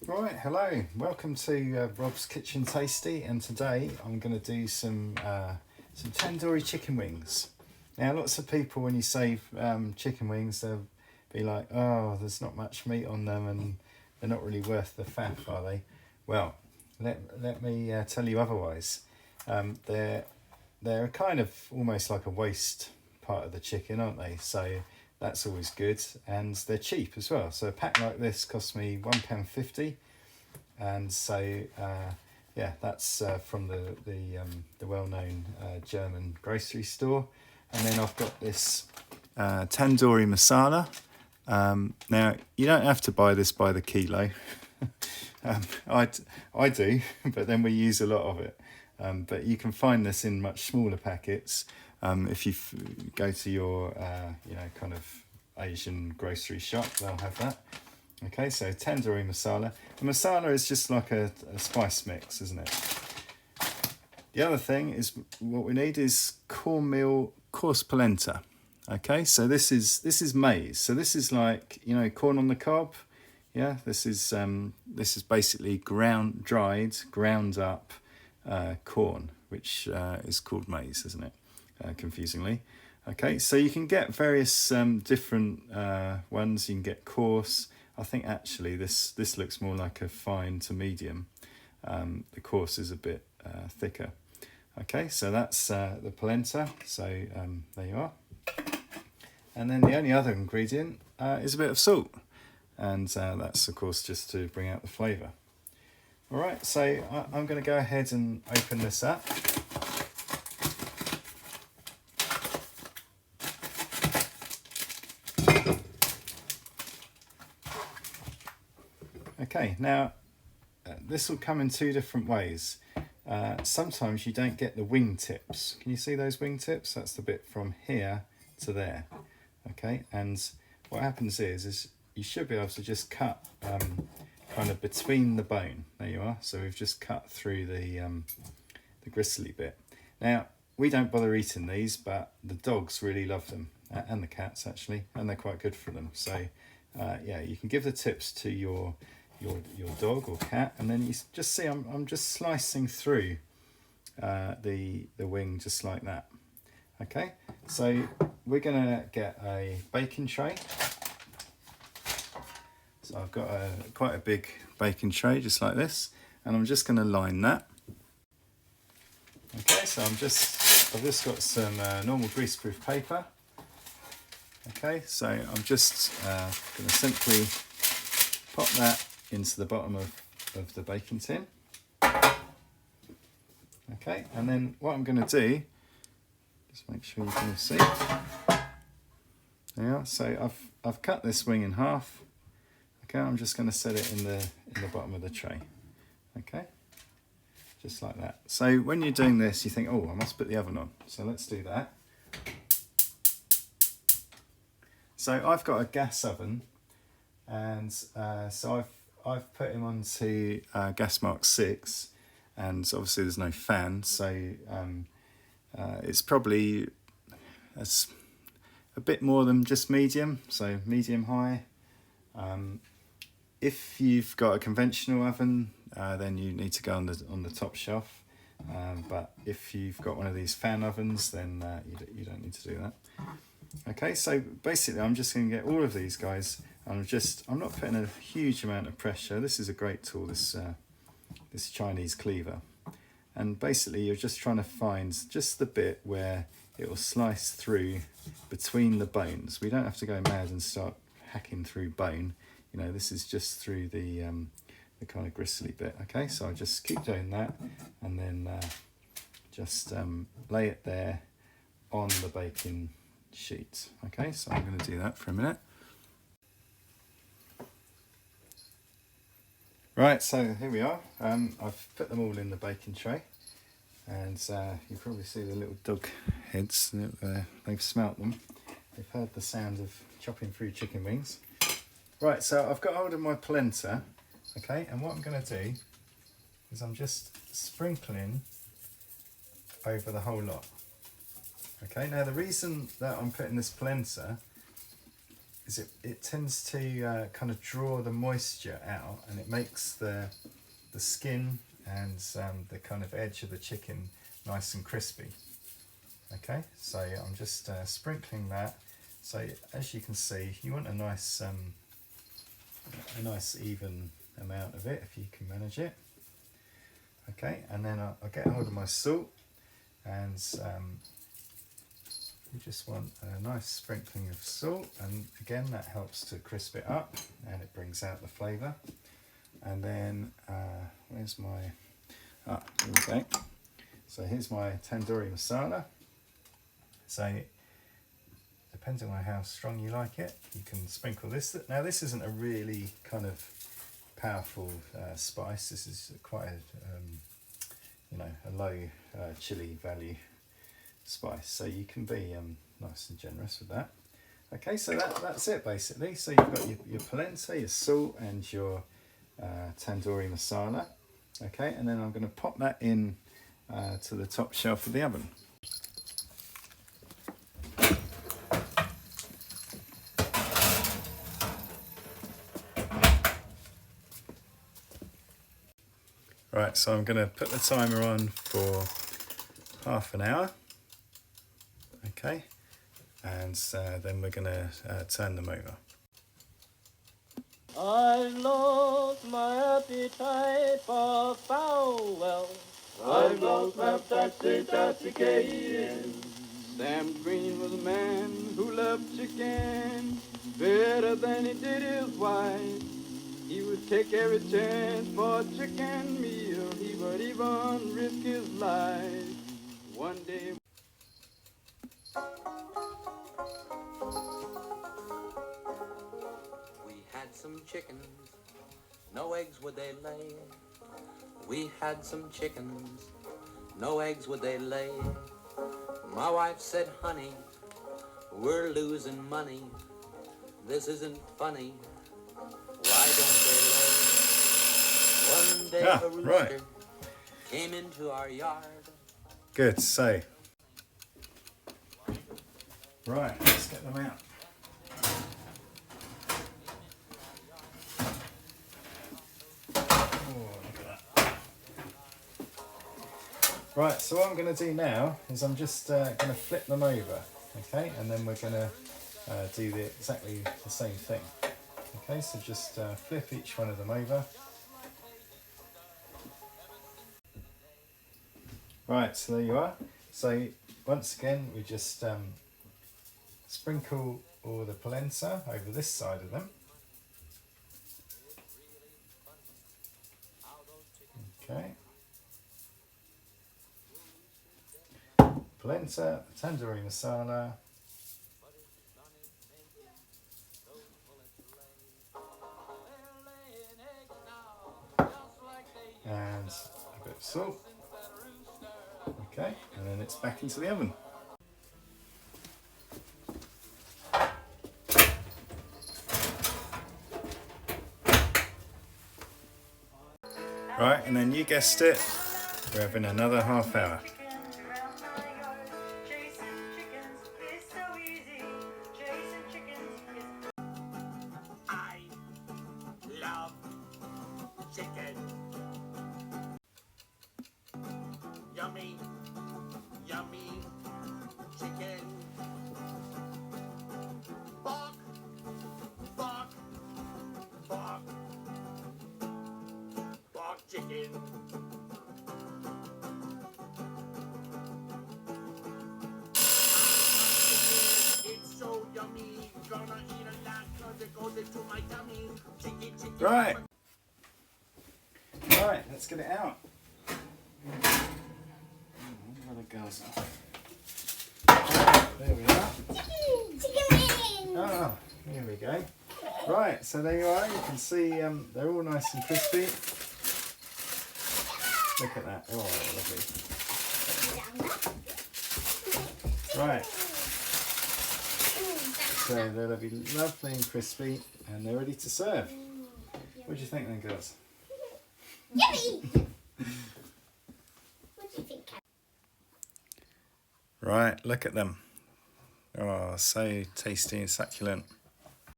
Right, hello, welcome to Rob's Kitchen Tasty, and today I'm going to do some tandoori chicken wings. Now, lots of people, when you say chicken wings, they'll be like, oh, there's not much meat on them and they're not really worth the faff, are they? Well, let me tell you otherwise. They're kind of almost like a waste part of the chicken, aren't they? So that's always good, and they're cheap as well. So a pack like this cost me £1.50, and so yeah, that's from the well-known German grocery store. And then I've got this tandoori masala. Now you don't have to buy this by the kilo. I do, but then we use a lot of it. But you can find this in much smaller packets. If you go to your kind of Asian grocery shop, they'll have that. Okay, so tandoori masala. The masala is just like a spice mix, isn't it? The other thing is, what we need is cornmeal coarse polenta. Okay, so this is maize. So this is like, corn on the cob. Yeah, this is basically ground up corn, which is called maize, isn't it? Confusingly. Okay, so you can get various different ones. You can get coarse. I think actually this looks more like a fine to medium. The coarse is a bit thicker. Okay, so that's the polenta. So there you are. And then the only other ingredient is a bit of salt, and that's of course just to bring out the flavour. All right, so I'm going to go ahead and open this up. Okay, now this will come in two different ways. Sometimes you don't get the wing tips. Can you see those wing tips? That's the bit from here to there. Okay, and what happens is you should be able to just cut kind of between the bone. There you are. So we've just cut through the gristly bit. Now, we don't bother eating these, but the dogs really love them, and the cats actually, and they're quite good for them. So yeah, you can give the tips to your dog or cat, and then you just see I'm just slicing through the wing just like that. Okay, so we're gonna get a baking tray. So I've got quite a big baking tray just like this, and I'm just going to line that. Okay, so I've just got some normal greaseproof paper. Okay, so I'm just going to simply pop that into the bottom of the baking tin. Okay, and then what I'm going to do, just make sure you can see. There you are. So I've cut this wing in half. Okay, I'm just going to set it in the bottom of the tray. Okay, just like that. So when you're doing this, you think, oh, I must put the oven on. So let's do that. So I've got a gas oven, and so I've put him onto gas mark 6, and obviously there's no fan, so it's probably a bit more than just medium, so medium high. If you've got a conventional oven, then you need to go on the top shelf. But if you've got one of these fan ovens, then you don't need to do that. Okay, so basically I'm just going to get all of these guys. I'm not putting a huge amount of pressure. This is a great tool, this Chinese cleaver. And basically you're just trying to find just the bit where it will slice through between the bones. We don't have to go mad and start hacking through bone. This is just through the kind of gristly bit. Okay, so I just keep doing that, and then just lay it there on the baking sheet. Okay, so I'm going to do that for a minute. Right, so here we are. I've put them all in the baking tray, and you probably see the little dog heads. They've smelt them. They've heard the sound of chopping through chicken wings. Right, so I've got hold of my polenta, okay, and what I'm going to do is I'm just sprinkling over the whole lot. Okay, now the reason that I'm putting this polenta is it tends to kind of draw the moisture out, and it makes the skin and the kind of edge of the chicken nice and crispy. Okay, so I'm just sprinkling that. So as you can see, you want a nice even amount of it if you can manage it. Okay, and then I'll get hold of my salt, and you just want a nice sprinkling of salt, and again that helps to crisp it up and it brings out the flavour. And then where's my, here we go. So here's my tandoori masala. So depending on how strong you like it, you can sprinkle this. Now this isn't a really kind of powerful spice. This is quite a low chili value spice, so you can be nice and generous with that. Okay, so that's it basically. So you've got your polenta, your salt, and your tandoori masala. Okay, and then I'm going to pop that in to the top shelf of the oven. Right, so I'm going to put the timer on for half an hour. Okay, and then we're going to turn them over. I lost my appetite for fowl. I've lost my appetite for chicken. Sam Green was a man who loved chicken better than he did his wife. He would take every chance for a chicken meal. He would even risk his life. One day. We had some chickens, no eggs would they lay. We had some chickens, no eggs would they lay. My wife said, honey, we're losing money. This isn't funny. Why don't they lay? One day a rooster came into our yard. Good, so right, let's get them out. Right, so what I'm going to do now is I'm just going to flip them over, okay, and then we're going to do exactly the same thing. Okay, so just flip each one of them over. Right, so there you are. So once again, we just sprinkle all the polenta over this side of them. Okay. Polenta, tandoori masala, and a bit of salt. Okay, and then it's back into the oven. Right, and then you guessed it, we're having another half hour. Yummy, yummy chicken. Bark, bark, bark, bark chicken. It's so yummy, gonna eat a lot 'cause it goes into my tummy. Chicken, chicken. Right. Right, let's get it out. Where the girls are. There we are. Chicken wings! Ah, here we go. Right, so there you are. You can see they're all nice and crispy. Look at that. Oh, lovely. Right. So they'll be lovely and crispy, and they're ready to serve. What do you think then, girls? Yummy! What do you think? Right, look at them. Oh, so tasty and succulent.